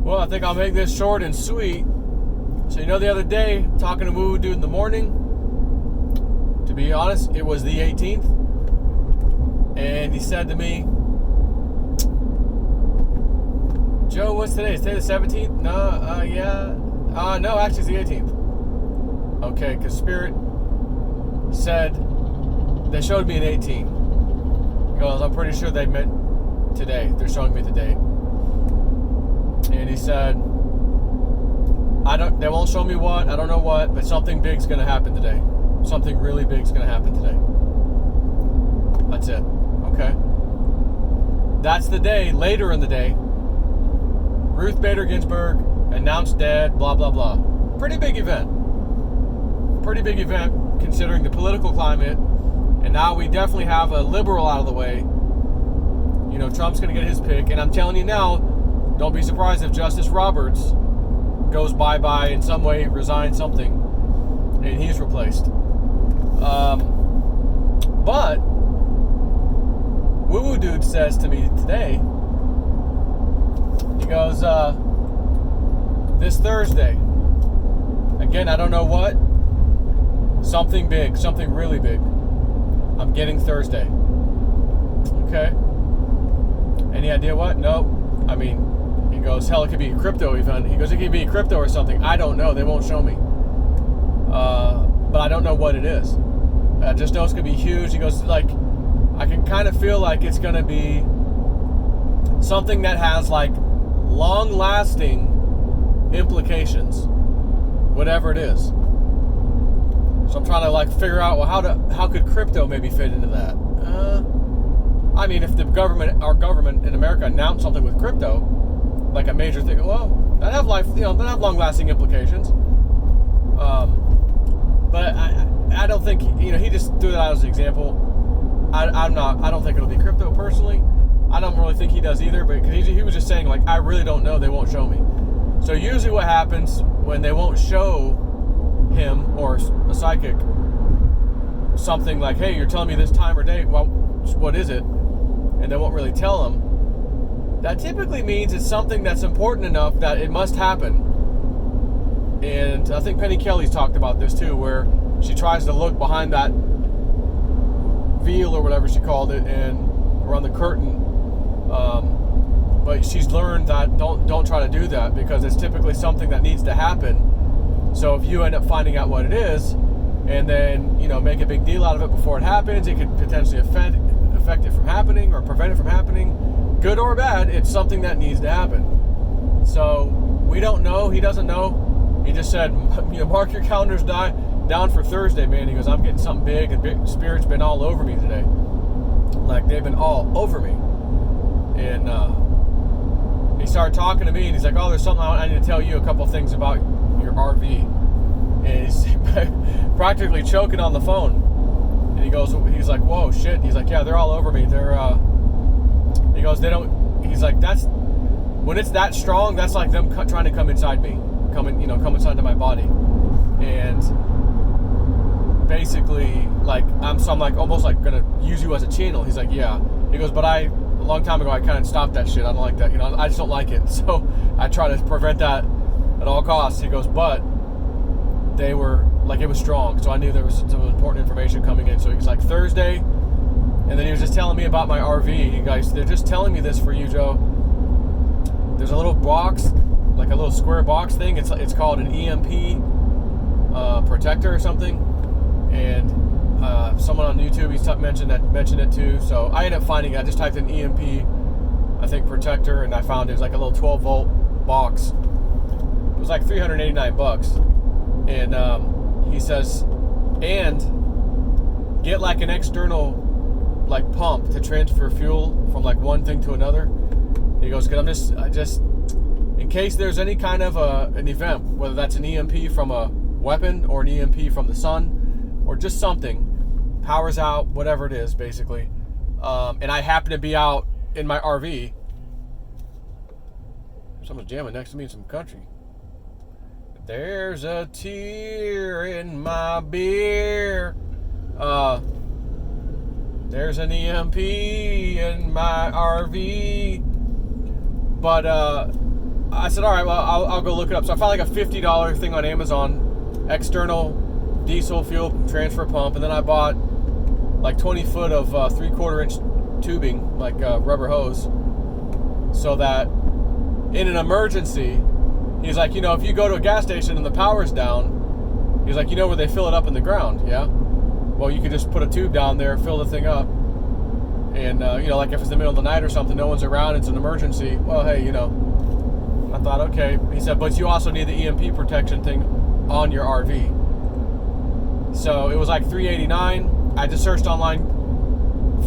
Well, I think I'll make this short and sweet. So the other day, talking to Woo Dude in the morning, to be honest, it was the 18th. And he said to me, Joe, what's today? Is today the 17th? No, yeah. No, actually it's the 18th. Okay, because Spirit said, they showed me an 18. Because I'm pretty sure they meant today. They're showing me the date. And he said, they won't show me what, I don't know what, but something big's going to happen today. Something really big's going to happen today. That's it. Okay. That's the day, later in the day, Ruth Bader Ginsburg announced dead, blah, blah, blah. Pretty big event. Pretty big event considering the political climate. And now we definitely have a liberal out of the way. Trump's going to get his pick. And I'm telling you now, don't be surprised if Justice Roberts goes bye-bye in some way, resigns something, and he's replaced. But Woo Woo Dude says to me today, he goes, this Thursday, again, I don't know what, something big, something really big. I'm getting Thursday. Okay. Any idea what? Nope. I mean, he goes, hell, it could be a crypto event. He goes, it could be crypto or something. I don't know. They won't show me. But I don't know what it is. I just know it's going to be huge. He goes, I can kind of feel like it's going to be something that has, long-lasting implications. Whatever it is. So I'm trying to, figure out, well, how could crypto maybe fit into that? I mean, if our government in America announced something with crypto, like a major thing, well, that have long-lasting implications. But I don't think, he just threw that out as an example. I don't think it'll be crypto personally. I don't really think he does either, but he was just saying, I really don't know, they won't show me. So usually what happens when they won't show him or a psychic something like, hey, you're telling me this time or date, well, what is it? And they won't really tell him. That typically means it's something that's important enough that it must happen. And I think Penny Kelly's talked about this too, where she tries to look behind that veil or whatever she called it, and around the curtain. But she's learned that don't try to do that, because it's typically something that needs to happen. So if you end up finding out what it is, and then make a big deal out of it before it happens, it could potentially affect it from happening or prevent it from happening. Good or bad, it's something that needs to happen. So we don't know. He doesn't know. He just said, mark your calendars down for Thursday, man. He goes, I'm getting something big, and Spirit's been all over me today. They've been all over me. And he started talking to me, and he's like, oh, there's something I need to tell you, a couple things about your RV. And he's practically choking on the phone. And he's like, whoa, shit. He's like, yeah, they're all over me. He goes, he's like, when it's that strong, that's like them trying to come inside me, come inside to my body. And basically, I'm almost gonna use you as a channel. He's like, yeah. He goes, but a long time ago, I kind of stopped that shit. I don't like that. I just don't like it. So I try to prevent that at all costs. He goes, but they were, it was strong. So I knew there was some important information coming in. So he was like, Thursday. And then he was just telling me about my RV. You guys, they're just telling me this for you, Joe. There's a little box, a little square box thing. It's called an EMP protector or something. And someone on YouTube, he's mentioned it too. So I ended up finding it. I just typed in EMP, I think, protector, and I found it was a little 12-volt box. It was $389. And he says, and get an external pump to transfer fuel from one thing to another. He goes, because I just in case there's any kind of an event, whether that's an EMP from a weapon or an EMP from the sun or just something, power's out, whatever it is, basically. And I happen to be out in my RV. Someone's jamming next to me in some country. There's a tear in my beer. There's an EMP in my RV. But I said, all right, well, I'll go look it up. So I found like a $50 thing on Amazon, external diesel fuel transfer pump, and then I bought like 20 foot of 3/4 inch tubing, like rubber hose, so that in an emergency, he's like, if you go to a gas station and the power's down, he's like, where they fill it up in the ground, yeah? Well, you could just put a tube down there, fill the thing up, and, like if it's the middle of the night or something, no one's around, it's an emergency, well, hey, I thought, okay. He said, but you also need the EMP protection thing on your RV. So it was like $389. I just searched online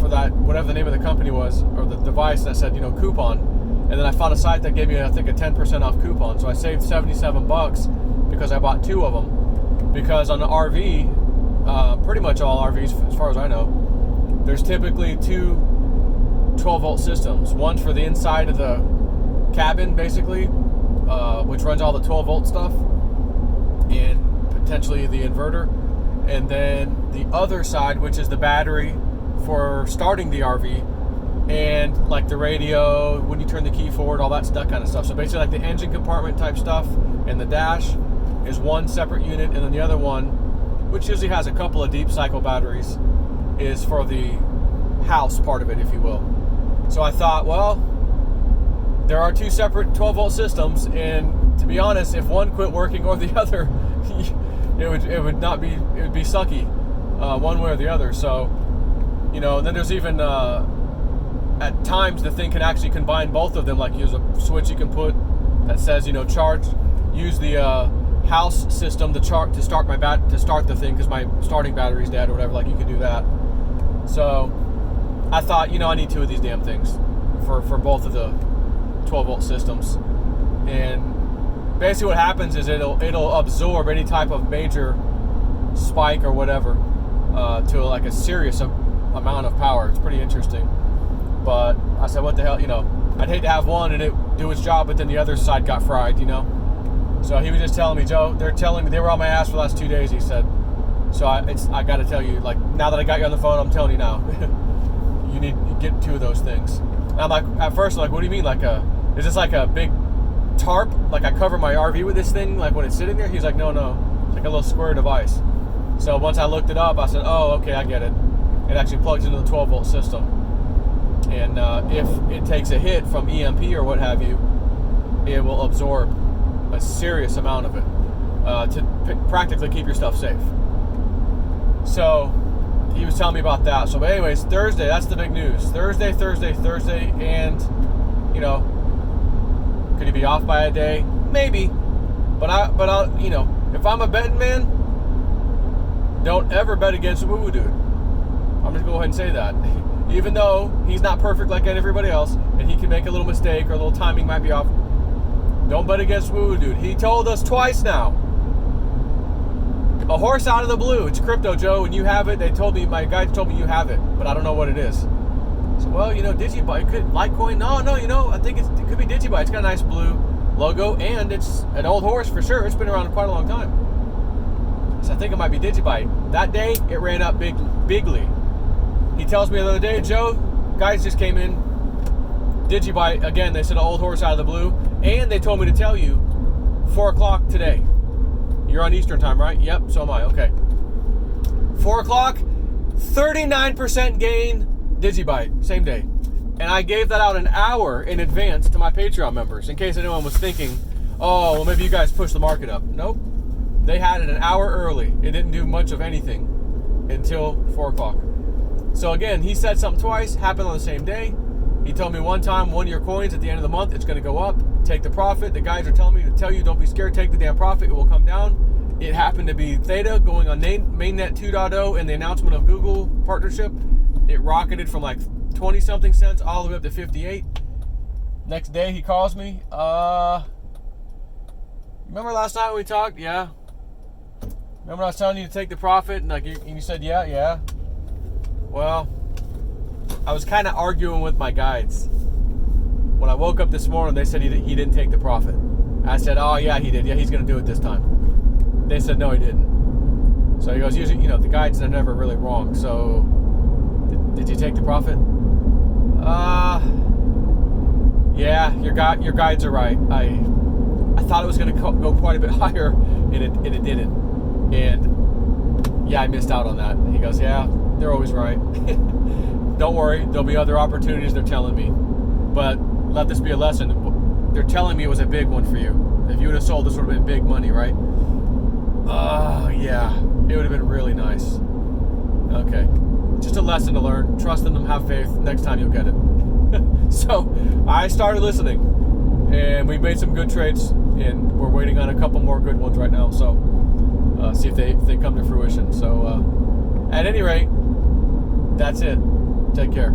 for that, whatever the name of the company was, or the device, that said, coupon. And then I found a site that gave me, I think, a 10% off coupon. So I saved $77 because I bought 2 of them. Because on the RV, pretty much all RVs, as far as I know, there's typically 2 12-volt systems. One for the inside of the cabin, basically, which runs all the 12-volt stuff, and potentially the inverter. And then the other side, which is the battery for starting the RV, and like the radio, when you turn the key forward, all that kind of stuff. So basically like the engine compartment type stuff and the dash is one separate unit, and then the other one, which usually has a couple of deep cycle batteries, is for the house part of it, if you will. So I thought, well, there are 2 separate 12-volt systems, and to be honest, if one quit working or the other, it would be sucky, one way or the other. So, then there's even at times the thing can actually combine both of them. Like there's a switch you can put that says, use the house system to start the thing because my starting battery's dead or whatever. Like you could do that. So I thought, I need 2 of these damn things for both of the 12-volt systems. And basically what happens is it'll absorb any type of major spike or whatever to like a serious amount of power. It's pretty interesting. But I said, what the hell, I'd hate to have one and it do its job, but then the other side got fried, So he was just telling me, Joe, they were on my ass for the last 2 days, he said. So I got to tell you, like, now that I got you on the phone, I'm telling you now, you need to get 2 of those things. And I'm like, at first, I'm like, what do you mean? Like is this like a big tarp? Like I cover my RV with this thing, like when it's sitting there? He's like, no, it's like a little square device. So once I looked it up, I said, oh, okay, I get it. It actually plugs into the 12-volt system. And if it takes a hit from EMP or what have you, it will absorb a serious amount of it to practically keep your stuff safe. So he was telling me about that. So, but anyways, Thursday, that's the big news. Thursday, and could he be off by a day? Maybe. But I'll, if I'm a betting man, don't ever bet against a woo-woo dude. I'm just gonna go ahead and say that. Even though he's not perfect like everybody else, and he can make a little mistake or a little timing might be off, don't bet against woo-woo dude. He told us twice now. A horse out of the blue. It's crypto, Joe, and you have it. My guys told me you have it, but I don't know what it is. So, well, Digibyte, could Litecoin? No, I think it could be Digibyte. It's got a nice blue logo, and it's an old horse for sure. It's been around quite a long time. So I think it might be Digibyte. That day, it ran up bigly. He tells me the other day, Joe, guys just came in, Digibyte, again, they said an old horse out of the blue, and they told me to tell you, 4 o'clock today. You're on Eastern time, right? Yep, so am I, okay. 4 o'clock, 39% gain, Digibyte, same day. And I gave that out an hour in advance to my Patreon members, in case anyone was thinking, oh, well, maybe you guys pushed the market up. Nope. They had it an hour early. It didn't do much of anything until 4 o'clock. So again, he said something twice, happened on the same day. He told me one time, one of your coins at the end of the month, it's going to go up. Take the profit. The guys are telling me to tell you, don't be scared, take the damn profit. It will come down. It happened to be Theta going on Mainnet 2.0 and the announcement of Google partnership. It rocketed from like 20-something cents all the way up to 58. Next day, he calls me. Remember last night we talked? Yeah. Remember I was telling you to take the profit? And like you said, yeah. Well, I was kind of arguing with my guides. When I woke up this morning, they said he didn't take the profit. I said, oh, yeah, he did. Yeah, he's going to do it this time. They said, no, he didn't. So he goes, usually, the guides are never really wrong. So, did you take the profit? Yeah, your guides are right. I thought it was going to go quite a bit higher, and it didn't. And yeah, I missed out on that. He goes, yeah, they're always right. Don't worry, there'll be other opportunities, they're telling me. But let this be a lesson. They're telling me it was a big one for you. If you would have sold, this would have been big money, right? Yeah, it would have been really nice. Okay, just a lesson to learn. Trust in them, have faith. Next time you'll get it. So I started listening, and we made some good trades, and we're waiting on a couple more good ones right now. So see if they come to fruition. So at any rate, that's it. Take care.